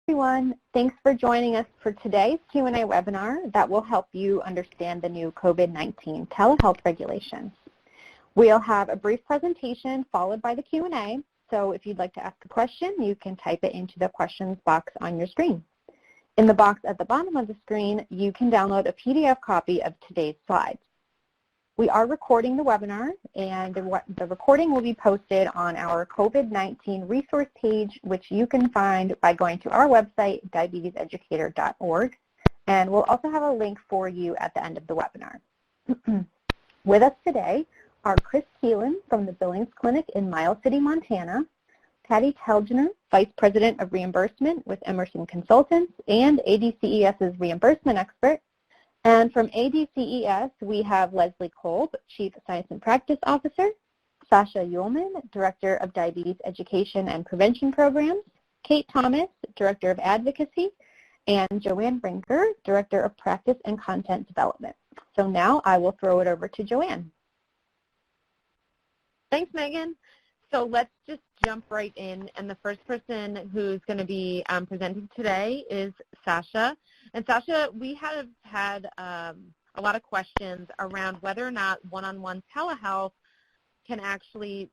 everyone. Thanks for joining us for today's Q&A webinar that will help you understand the new COVID-19 telehealth regulations. We'll have a brief presentation followed by the Q&A, so if you'd like to ask a question, you can type it into the questions box on your screen. In the box at the bottom of the screen, you can download a PDF copy of today's slides. We are recording the webinar, and the recording will be posted on our COVID-19 resource page, which you can find by going to our website, diabeteseducator.org, and we'll also have a link for you at the end of the webinar. With us today are Chris Keelan from the Billings Clinic in Miles City, Montana, Patty Telgener, Vice President of Reimbursement with Emerson Consultants and ADCES's reimbursement expert. And from ADCES, we have Leslie Kolb, Chief Science and Practice Officer, Sasha Ullman, Director of Diabetes Education and Prevention Programs, Kate Thomas, Director of Advocacy, and Joanne Brinker, Director of Practice and Content Development. So now I will throw it over to Joanne. Thanks, Megan. So let's just jump right in, and the first person who's going to be presenting today is Sasha. And Sasha, we have had a lot of questions around whether or not one-on-one telehealth can actually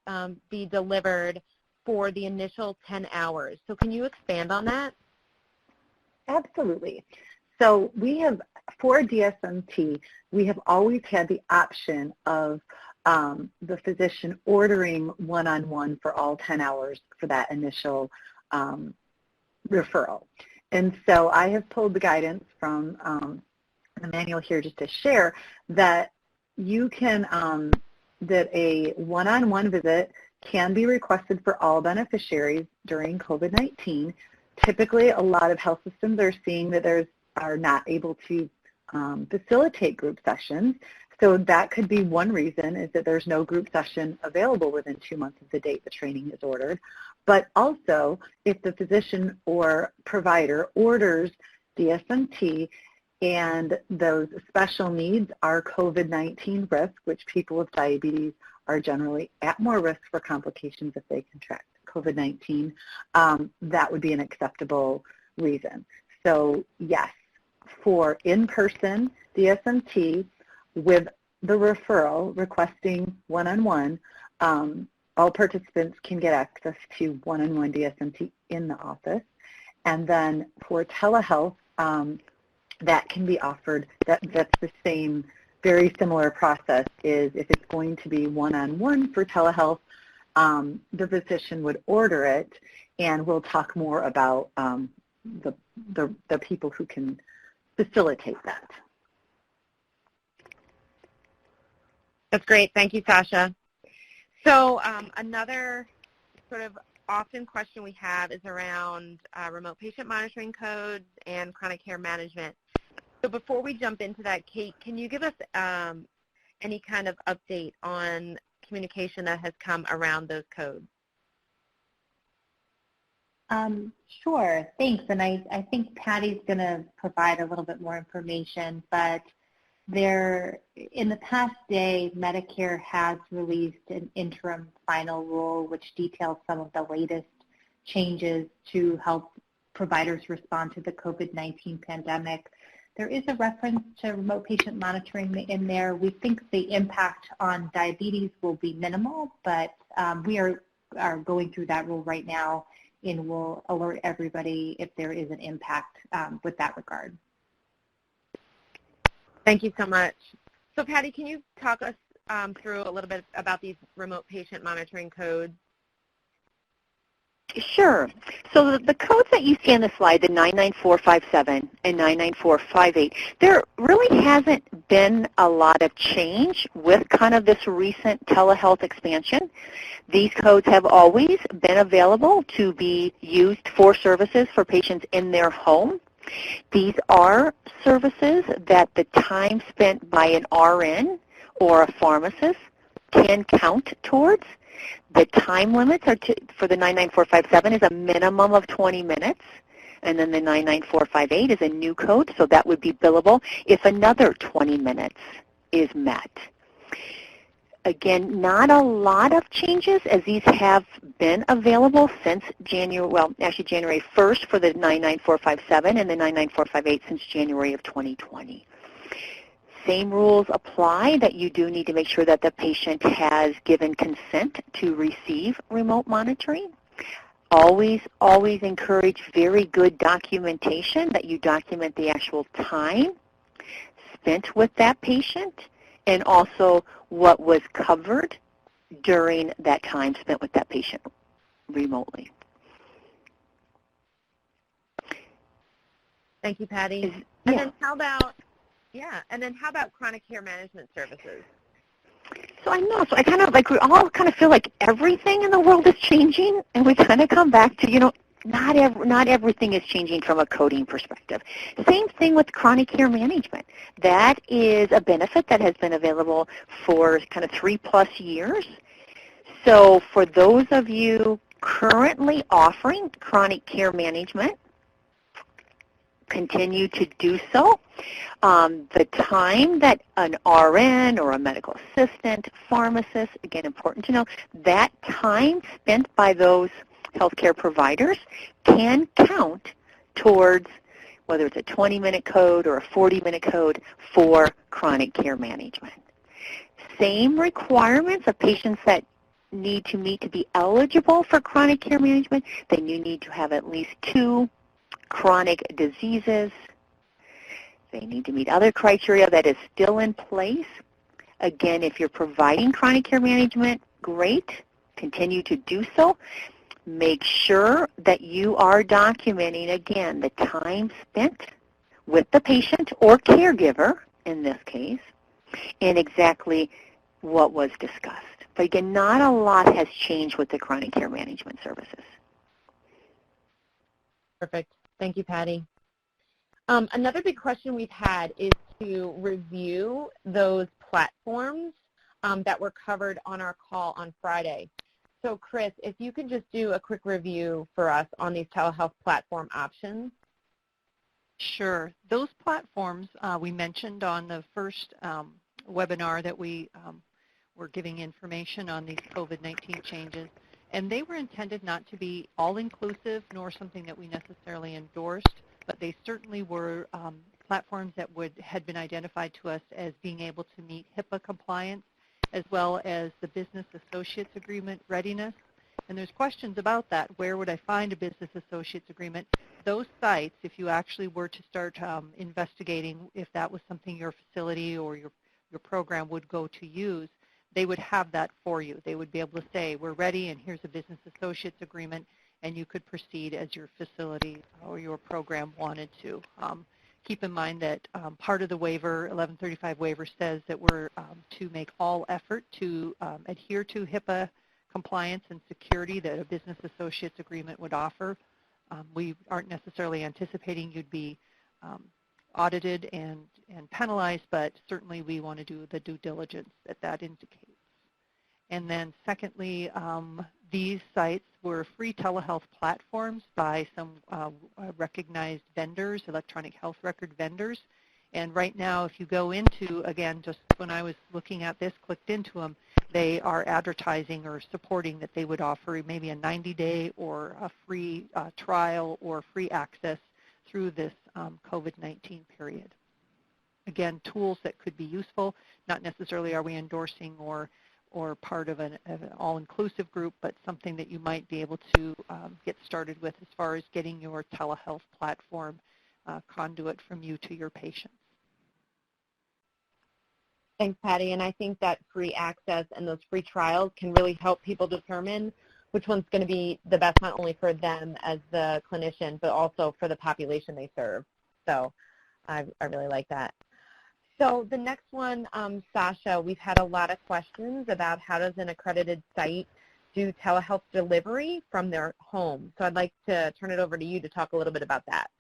be delivered for the initial 10 hours. So can you expand on that? Absolutely. So we have, for DSMT, we have always had the option of the physician ordering one-on-one for all 10 hours for that initial referral. And so I have pulled the guidance from the manual here just to share that you can, that a one-on-one visit can be requested for all beneficiaries during COVID-19. Typically, a lot of health systems are seeing that are not able to facilitate group sessions. So that could be one reason, is that there's no group session available within 2 months of the date the training is ordered. But also, if the physician or provider orders DSMT and those special needs are COVID-19 risk, which people with diabetes are generally at more risk for complications if they contract COVID-19, that would be an acceptable reason. So yes, for in-person DSMT, with the referral requesting one-on-one, all participants can get access to one-on-one DSMT in the office. And then for telehealth, that can be offered, that's the same, very similar process is if it's going to be one-on-one for telehealth, the physician would order it, and we'll talk more about the people who can facilitate that. That's great. Thank you, Sasha. So another sort of often question we have is around remote patient monitoring codes and chronic care management. So before we jump into that, Kate, can you give us any kind of update on communication that has come around those codes? Sure, thanks. And I think Patty's going to provide a little bit more information, but in the past day, Medicare has released an interim final rule which details some of the latest changes to help providers respond to the COVID-19 pandemic. There is a reference to remote patient monitoring in there. We think the impact on diabetes will be minimal, but we are going through that rule right now, and we'll alert everybody if there is an impact with that regard. Thank you so much. So Patty, can you talk us through a little bit about these remote patient monitoring codes? Sure. So the codes that you see on the slide, the 99457 and 99458, there really hasn't been a lot of change with kind of this recent telehealth expansion. These codes have always been available to be used for services for patients in their home. These are services that the time spent by an RN or a pharmacist can count towards. The time limits are for the 99457 is a minimum of 20 minutes, and then the 99458 is a new code, so that would be billable if another 20 minutes is met. Again, not a lot of changes as these have been available since January 1st for the 99457 and the 99458 since January of 2020. Same rules apply, that you do need to make sure that the patient has given consent to receive remote monitoring. Always encourage very good documentation, that you document the actual time spent with that patient and also what was covered during that time spent with that patient remotely. Thank you, Patty. And then how about chronic care management services? So I kind of we all kind of feel like everything in the world is changing, and we kind of come back to, not everything is changing from a coding perspective. Same thing with chronic care management. That is a benefit that has been available for kind of 3+ years. So for those of you currently offering chronic care management, continue to do so. The time that an RN or a medical assistant, pharmacist, again, important to know, that time spent by those healthcare providers can count towards whether it's a 20-minute code or a 40-minute code for chronic care management. Same requirements of patients that need to meet to be eligible for chronic care management. Then you need to have at least 2 chronic diseases. They need to meet other criteria that is still in place. Again, if you're providing chronic care management, great. Continue to do so. Make sure that you are documenting, again, the time spent with the patient or caregiver, in this case, and exactly what was discussed. But again, not a lot has changed with the chronic care management services. Perfect. Thank you, Patty. Another big question we've had is to review those platforms that were covered on our call on Friday. So Chris, if you could just do a quick review for us on these telehealth platform options. Sure. Those platforms we mentioned on the first webinar that we were giving information on these COVID-19 changes, and they were intended not to be all-inclusive nor something that we necessarily endorsed, but they certainly were platforms that had been identified to us as being able to meet HIPAA compliance as well as the Business Associates Agreement readiness. And there's questions about that. Where would I find a Business Associates Agreement? Those sites, if you actually were to start investigating if that was something your facility or your program would go to use, they would have that for you. They would be able to say, we're ready and here's a Business Associates Agreement, and you could proceed as your facility or your program wanted to. Keep in mind that part of the waiver, 1135 waiver, says that we're to make all effort to adhere to HIPAA compliance and security that a Business Associates Agreement would offer. We aren't necessarily anticipating you'd be audited and penalized, but certainly we want to do the due diligence that indicates. And then secondly, these sites were free telehealth platforms by some recognized vendors, electronic health record vendors. And right now, if you go into, again, just when I was looking at this, clicked into them, they are advertising or supporting that they would offer maybe a 90-day or a free trial or free access through this COVID-19 period. Again, tools that could be useful. Not necessarily are we endorsing or part of an all-inclusive group, but something that you might be able to get started with as far as getting your telehealth platform conduit from you to your patients. Thanks, Patty. And I think that free access and those free trials can really help people determine which one's going to be the best, not only for them as the clinician, but also for the population they serve. So I really like that. So the next one, Sasha, we've had a lot of questions about how does an accredited site do telehealth delivery from their home. So I'd like to turn it over to you to talk a little bit about that.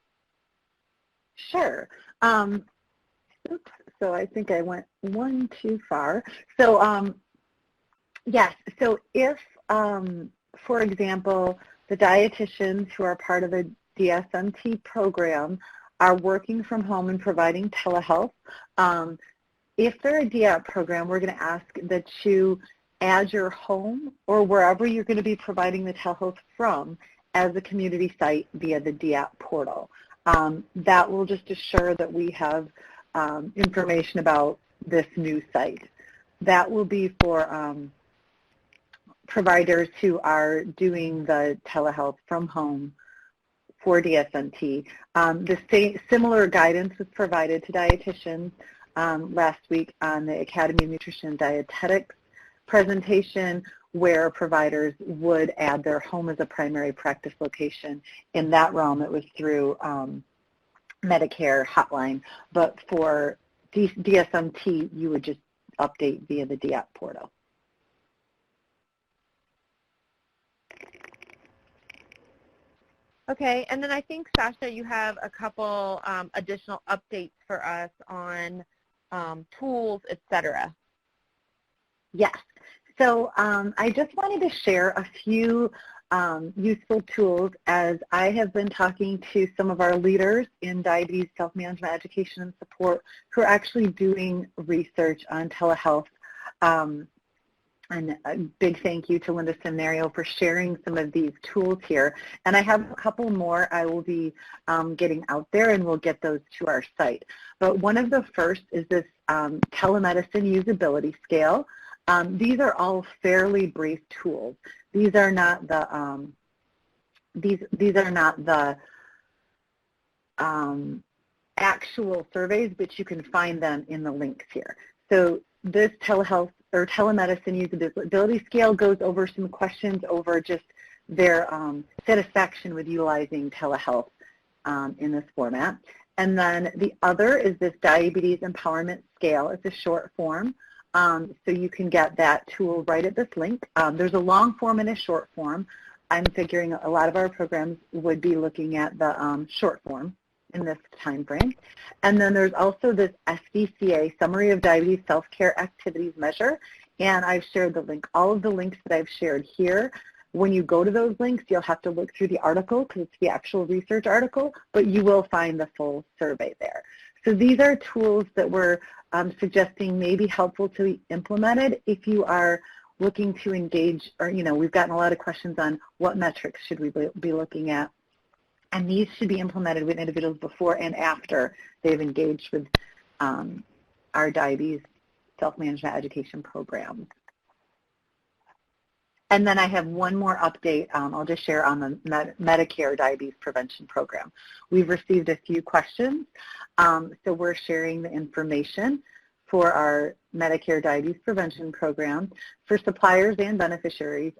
Sure. So I think I went one too far. So yes, so if, for example, the dietitians who are part of a DSMT program are working from home and providing telehealth, if they're a DAP program, we're going to ask that you add your home or wherever you're going to be providing the telehealth from as a community site via the DAP portal. That will just assure that we have information about this new site. That will be for providers who are doing the telehealth from home for DSMT. Similar guidance was provided to dietitians last week on the Academy of Nutrition and Dietetics presentation, where providers would add their home as a primary practice location. In that realm, it was through Medicare hotline, but for DSMT, you would just update via the DAP portal. Okay, and then I think, Sasha, you have a couple additional updates for us on tools, et cetera. Yes. So I just wanted to share a few useful tools as I have been talking to some of our leaders in diabetes self-management education and support who are actually doing research on telehealth. And a big thank you to Linda Seminario for sharing some of these tools here. And I have a couple more I will be getting out there, and we'll get those to our site. But one of the first is this telemedicine usability scale. These are all fairly brief tools. These are not the these are not the actual surveys, but you can find them in the links here. So this telehealth or telemedicine usability scale goes over some questions over just their satisfaction with utilizing telehealth in this format. And then the other is this diabetes empowerment scale. It's a short form. So you can get that tool right at this link. There's a long form and a short form. I'm figuring a lot of our programs would be looking at the short form in this time frame. And then there's also this SDCA, Summary of Diabetes Self-Care Activities Measure, and I've shared the link. All of the links that I've shared here, when you go to those links, you'll have to look through the article because it's the actual research article, but you will find the full survey there. So these are tools that we're suggesting may be helpful to be implemented if you are looking to engage, or, you know, we've gotten a lot of questions on what metrics should we be looking at. And these should be implemented with individuals before and after they've engaged with our diabetes self-management education programs. And then I have one more update I'll just share on the Medicare Diabetes Prevention Program. We've received a few questions, so we're sharing the information for our Medicare Diabetes Prevention Program. For suppliers and beneficiaries,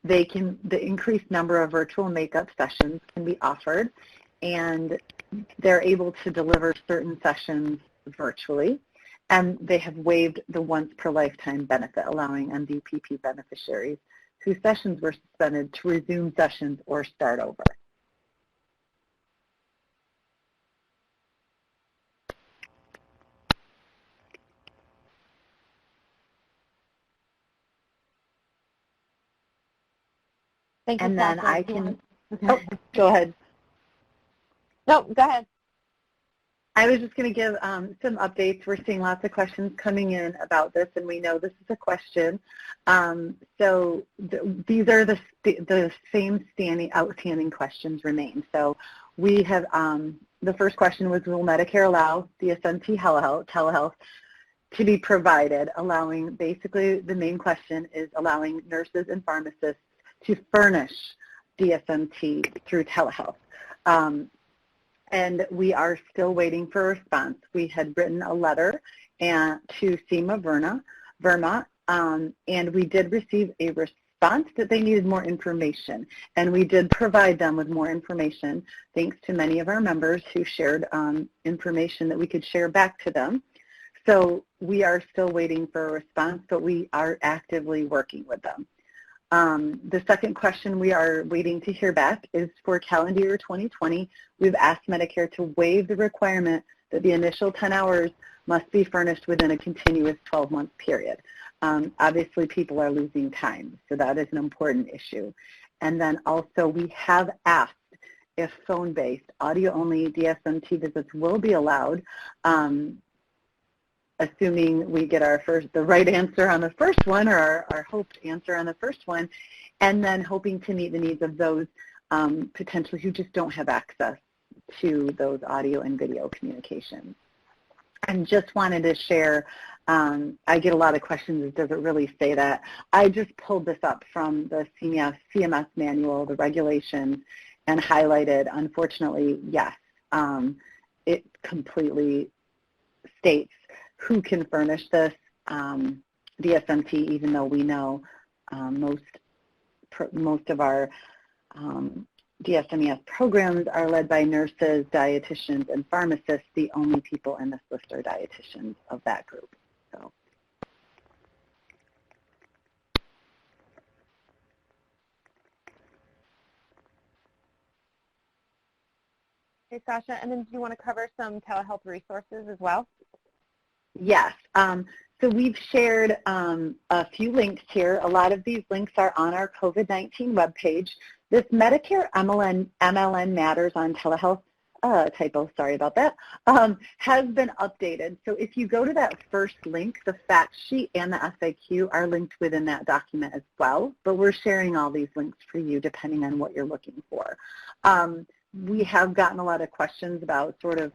the increased number of virtual makeup sessions can be offered, and they're able to deliver certain sessions virtually, and they have waived the once per lifetime benefit, allowing MDPP beneficiaries whose sessions were suspended to resume sessions or start over. Thank you, And then Sasha. I can, oh, go ahead. No, go ahead. I was just going to give some updates. We're seeing lots of questions coming in about this, and we know this is a question. So these are the same outstanding questions remain. So we have, the first question was, will Medicare allow DSMT telehealth to be provided, allowing, basically the main question is allowing nurses and pharmacists to furnish DSMT through telehealth. And we are still waiting for a response. We had written a letter to SEMA Vermont, and we did receive a response that they needed more information. And we did provide them with more information, thanks to many of our members who shared information that we could share back to them. So we are still waiting for a response, but we are actively working with them. The second question we are waiting to hear back is for calendar year 2020. We've asked Medicare to waive the requirement that the initial 10 hours must be furnished within a continuous 12-month period. Obviously, people are losing time, so that is an important issue. And then also, we have asked if phone-based, audio-only DSMT visits will be allowed assuming we get the right answer on the first one, or our hoped answer on the first one, and then hoping to meet the needs of those potentially who just don't have access to those audio and video communications. And just wanted to share, I get a lot of questions, does it really say that? I just pulled this up from the CMS manual, the regulations, and highlighted, unfortunately, yes, it completely states who can furnish this DSMT, even though we know most of our DSMES programs are led by nurses, dietitians, and pharmacists. The only people in this list are dietitians of that group. So. Okay, Sasha, and then do you want to cover some telehealth resources as well? Yes. So we've shared a few links here. A lot of these links are on our COVID-19 webpage. This Medicare MLN Matters on Telehealth, typo, sorry about that, has been updated. So if you go to that first link, the fact sheet and the FAQ are linked within that document as well, but we're sharing all these links for you depending on what you're looking for. We have gotten a lot of questions about sort of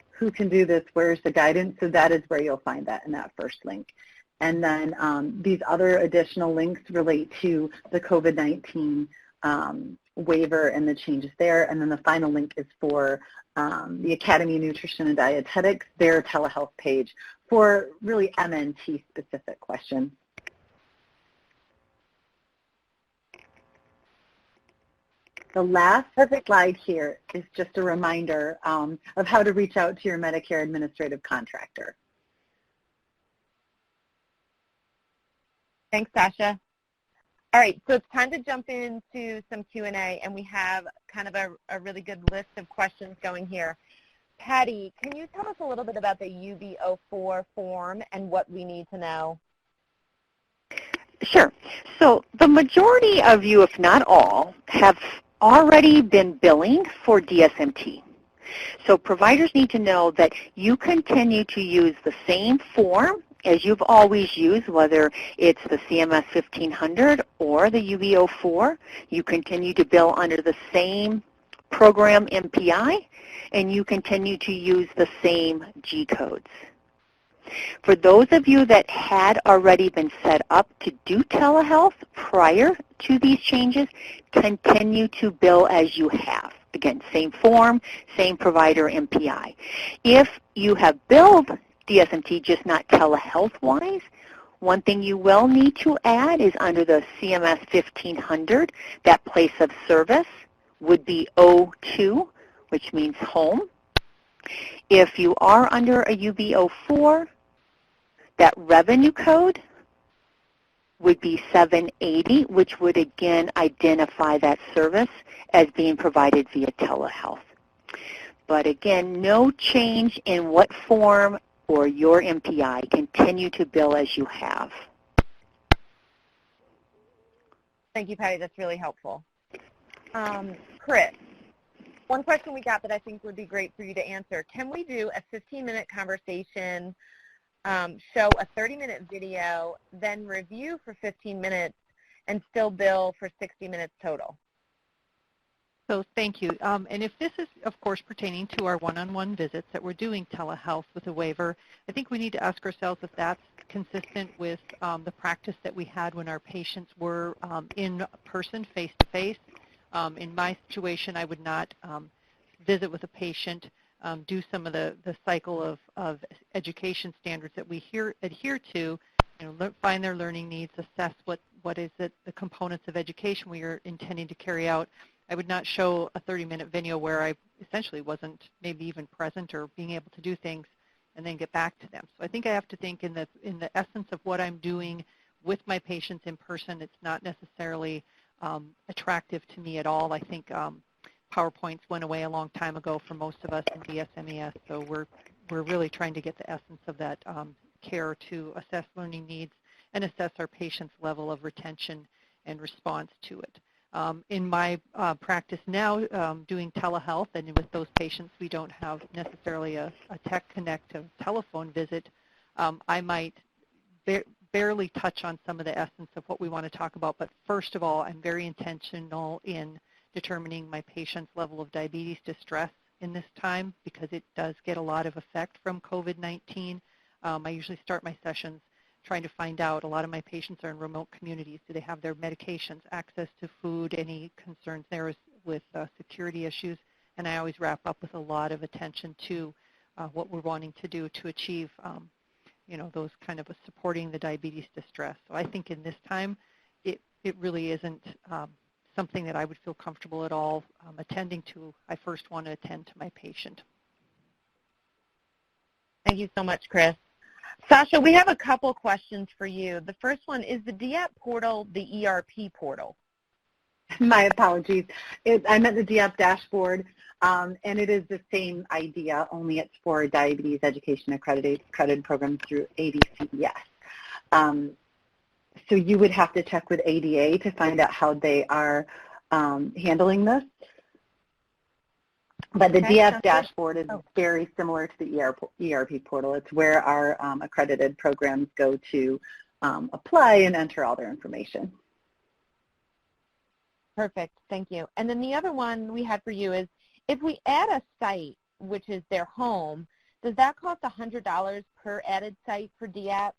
who can do this, where's the guidance, so that is where you'll find that in that first link. And then these other additional links relate to the COVID-19 waiver and the changes there. And then the final link is for the Academy of Nutrition and Dietetics, their telehealth page for really MNT specific questions. The last slide here is just a reminder of how to reach out to your Medicare administrative contractor. Thanks, Sasha. All right, so it's time to jump into some Q&A, and we have kind of a really good list of questions going here. Patty, can you tell us a little bit about the UB04 form and what we need to know? Sure. So the majority of you, if not all, have already been billing for DSMT. So providers need to know that you continue to use the same form as you've always used, whether it's the CMS 1500 or the UB04. You continue to bill under the same program MPI, and you continue to use the same G codes. For those of you that had already been set up to do telehealth prior to these changes, continue to bill as you have. Again, same form, same provider MPI. If you have billed DSMT, just not telehealth-wise, one thing you will need to add is under the CMS 1500, that place of service would be O2, which means home. If you are under a UB04, that revenue code would be 780, which would again identify that service as being provided via telehealth. But again, no change in what form or your MPI. Continue to bill as you have. Thank you, Patty. That's really helpful. Chris, one question we got that I think would be great for you to answer. Can we do a 15-minute conversation, show a 30-minute video, then review for 15 minutes, and still bill for 60 minutes total? So thank you. And if this is, of course, pertaining to our one-on-one visits that we're doing telehealth with a waiver, I think we need to ask ourselves if that's consistent with the practice that we had when our patients were in person, face-to-face. In my situation, I would not visit with a patient, do some of the cycle of education standards that we adhere to, find their learning needs, assess what is it, the components of education we are intending to carry out. I would not show a 30-minute video where I essentially wasn't maybe even present or being able to do things and then get back to them. So I think I have to think in the essence of what I'm doing with my patients in person. It's not necessarily attractive to me at all. I think PowerPoints went away a long time ago for most of us in DSMES, so we're really trying to get the essence of that care to assess learning needs and assess our patients' level of retention and response to it. In my practice now, doing telehealth, and with those patients we don't have necessarily a tech connect, a telephone visit. I might barely touch on some of the essence of what we want to talk about, but first of all, I'm very intentional in determining my patient's level of diabetes distress in this time because it does get a lot of effect from COVID-19. I usually start my sessions trying to find out, a lot of my patients are in remote communities. Do they have their medications, access to food, any concerns there with security issues? And I always wrap up with a lot of attention to what we're wanting to do to achieve those kind of supporting the diabetes distress. So I think in this time, it really isn't something that I would feel comfortable at all attending to. I first want to attend to my patient. Thank you so much, Chris. Sasha, we have a couple questions for you. The first one, is the DAP portal the ERP portal? My apologies. I meant the DAP dashboard, and it is the same idea, only it's for diabetes education accredited programs through ADCES. So you would have to check with ADA to find out how they are handling this. But the DAP dashboard is very similar to the ERP portal. It's where our accredited programs go to apply and enter all their information. Perfect. Thank you. And then the other one we had for you is, if we add a site, which is their home, does that cost $100 per added site for DAP?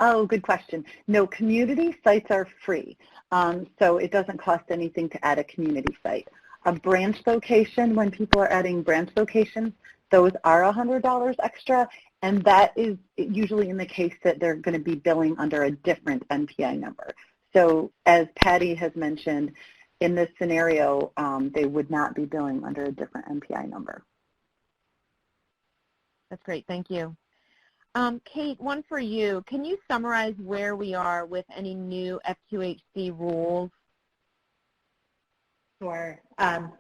Oh, good question. No, community sites are free, so it doesn't cost anything to add a community site. A branch location, when people are adding branch locations, those are $100 extra, and that is usually in the case that they're going to be billing under a different NPI number. So as Patty has mentioned, in this scenario, they would not be billing under a different NPI number. That's great. Thank you. Kate, one for you. Can you summarize where we are with any new F2HC rules? Sure.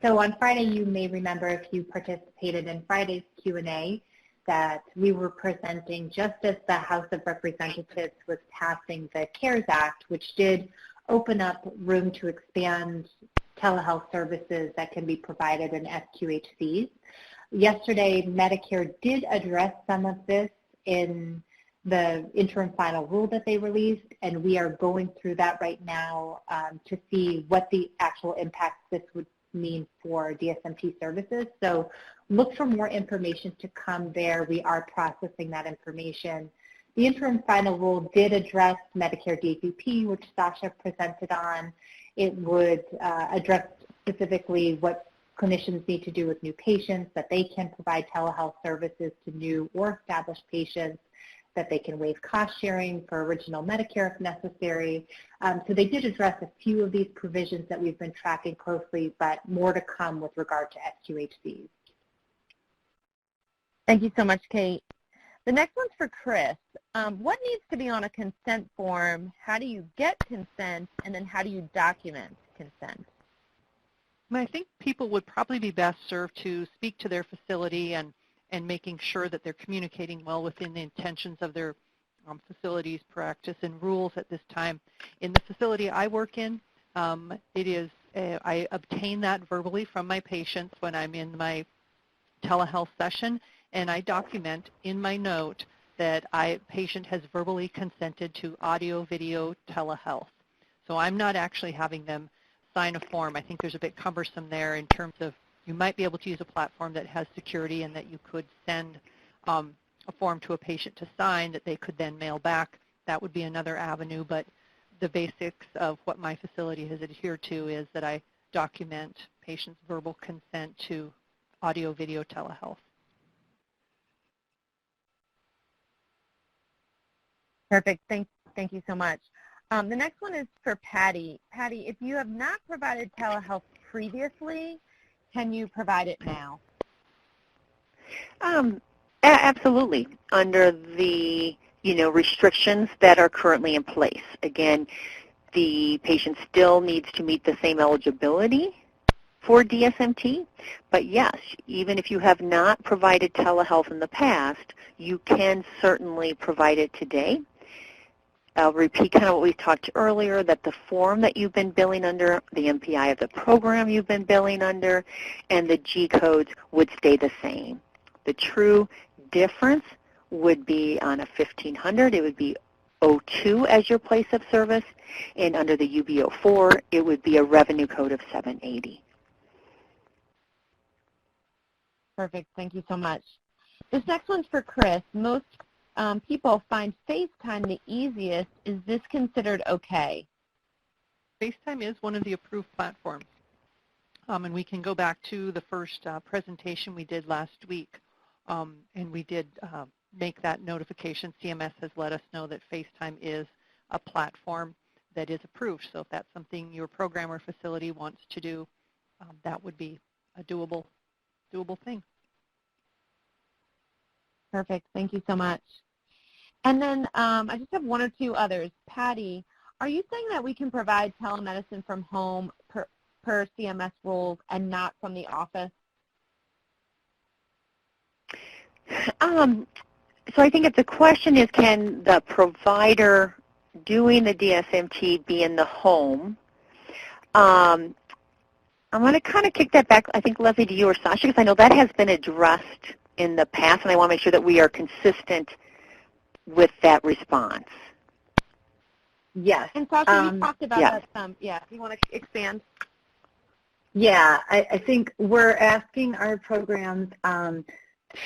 So on Friday, you may remember, if you participated in Friday's Q&A, that we were presenting just as the House of Representatives was passing the CARES Act, which did open up room to expand telehealth services that can be provided in FQHCs. Yesterday, Medicare did address some of this in the interim final rule that they released, and we are going through that right now to see what the actual impact this would mean for DSMT services. So look for more information to come there. We are processing that information. The interim final rule did address Medicare DPP, which Sasha presented on. It would address specifically what clinicians need to do with new patients, that they can provide telehealth services to new or established patients, that they can waive cost sharing for original Medicare if necessary. So they did address a few of these provisions that we've been tracking closely, but more to come with regard to FQHCs. Thank you so much, Kate. The next one's for Chris. What needs to be on a consent form? How do you get consent? And then how do you document consent? I think people would probably be best served to speak to their facility and making sure that they're communicating well within the intentions of their facilities, practice, and rules at this time. In the facility I work in, I obtain that verbally from my patients when I'm in my telehealth session, and I document in my note that patient has verbally consented to audio-video telehealth. So I'm not actually having them sign a form. I think there's a bit cumbersome there in terms of you might be able to use a platform that has security and that you could send a form to a patient to sign that they could then mail back. That would be another avenue, but the basics of what my facility has adhered to is that I document patients' verbal consent to audio-video telehealth. Perfect. Thank you so much. The next one is for Patty. Patty, if you have not provided telehealth previously, can you provide it now? Absolutely, under the restrictions that are currently in place. Again, the patient still needs to meet the same eligibility for DSMT, but yes, even if you have not provided telehealth in the past, you can certainly provide it today. I'll repeat kind of what we talked earlier, that the form that you've been billing under, the MPI of the program you've been billing under, and the G codes would stay the same. The true difference would be on a 1500, it would be 02 as your place of service, and under the UB04, it would be a revenue code of 780. Perfect. Thank you so much. This next one's for Chris. Most people find FaceTime the easiest. Is this considered okay? FaceTime is one of the approved platforms. And we can go back to the first presentation we did last week. And we did make that notification. CMS has let us know that FaceTime is a platform that is approved. So if that's something your program or facility wants to do, that would be a doable thing. Perfect. Thank you so much. And then I just have one or two others. Patty, are you saying that we can provide telemedicine from home per CMS rules and not from the office? So I think if the question is, can the provider doing the DSMT be in the home? I'm going to kind of kick that back, I think, Leslie, to you or Sasha, because I know that has been addressed in the past, and I want to make sure that we are consistent with that response. Yes. And Sasha, you talked about that some. Yeah, if you want to expand. Yeah, I think we're asking our programs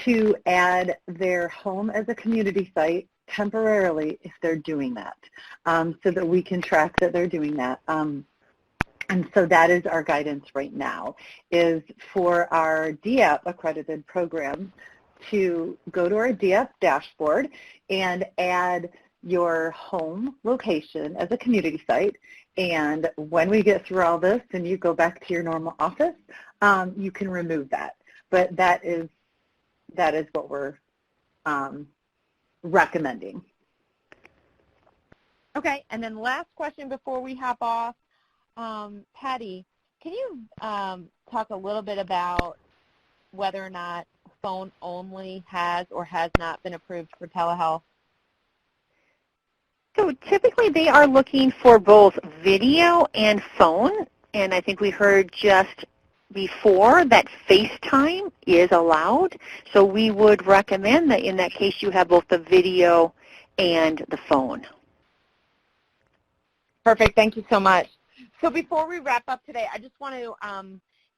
to add their home as a community site temporarily if they're doing that, so that we can track that they're doing that. And so that is our guidance right now, is for our DAP accredited programs to go to our DAP dashboard and add your home location as a community site. And when we get through all this and you go back to your normal office, you can remove that. But that is what we're recommending. Okay, and then last question before we hop off. Patty, can you talk a little bit about whether or not phone only has or has not been approved for telehealth? So typically they are looking for both video and phone, and I think we heard just before that FaceTime is allowed. So we would recommend that in that case you have both the video and the phone. Perfect. Thank you so much. So before we wrap up today, I just want to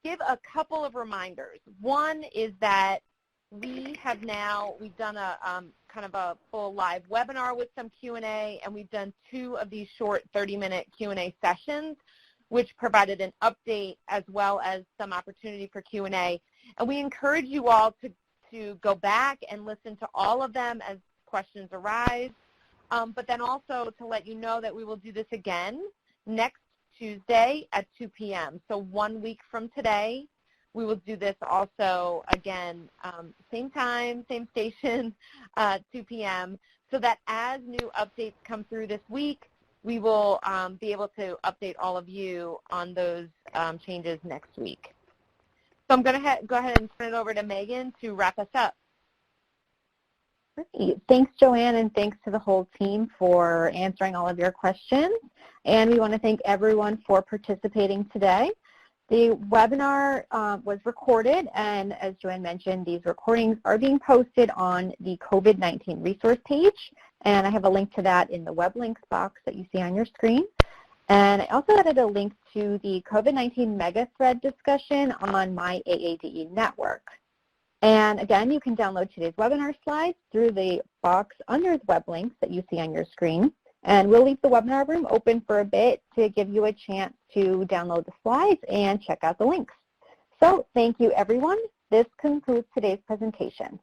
give a couple of reminders. One is that we've done a kind of a full live webinar with some Q&A, and we've done 2 of these short 30-minute Q&A sessions, which provided an update as well as some opportunity for Q&A. And we encourage you all to go back and listen to all of them as questions arise, but then also to let you know that we will do this again next Tuesday at 2 p.m. So 1 week from today, we will do this also again, same time, same station, 2 p.m., so that as new updates come through this week, we will be able to update all of you on those changes next week. So I'm going to go ahead and turn it over to Megan to wrap us up. Great. Thanks, Joanne, and thanks to the whole team for answering all of your questions. And we want to thank everyone for participating today. The webinar was recorded, and as Joanne mentioned, these recordings are being posted on the COVID-19 resource page, and I have a link to that in the web links box that you see on your screen. And I also added a link to the COVID-19 mega thread discussion on my AADE network. And again, you can download today's webinar slides through the box under the web links that you see on your screen. And we'll leave the webinar room open for a bit to give you a chance to download the slides and check out the links. So thank you, everyone. This concludes today's presentation.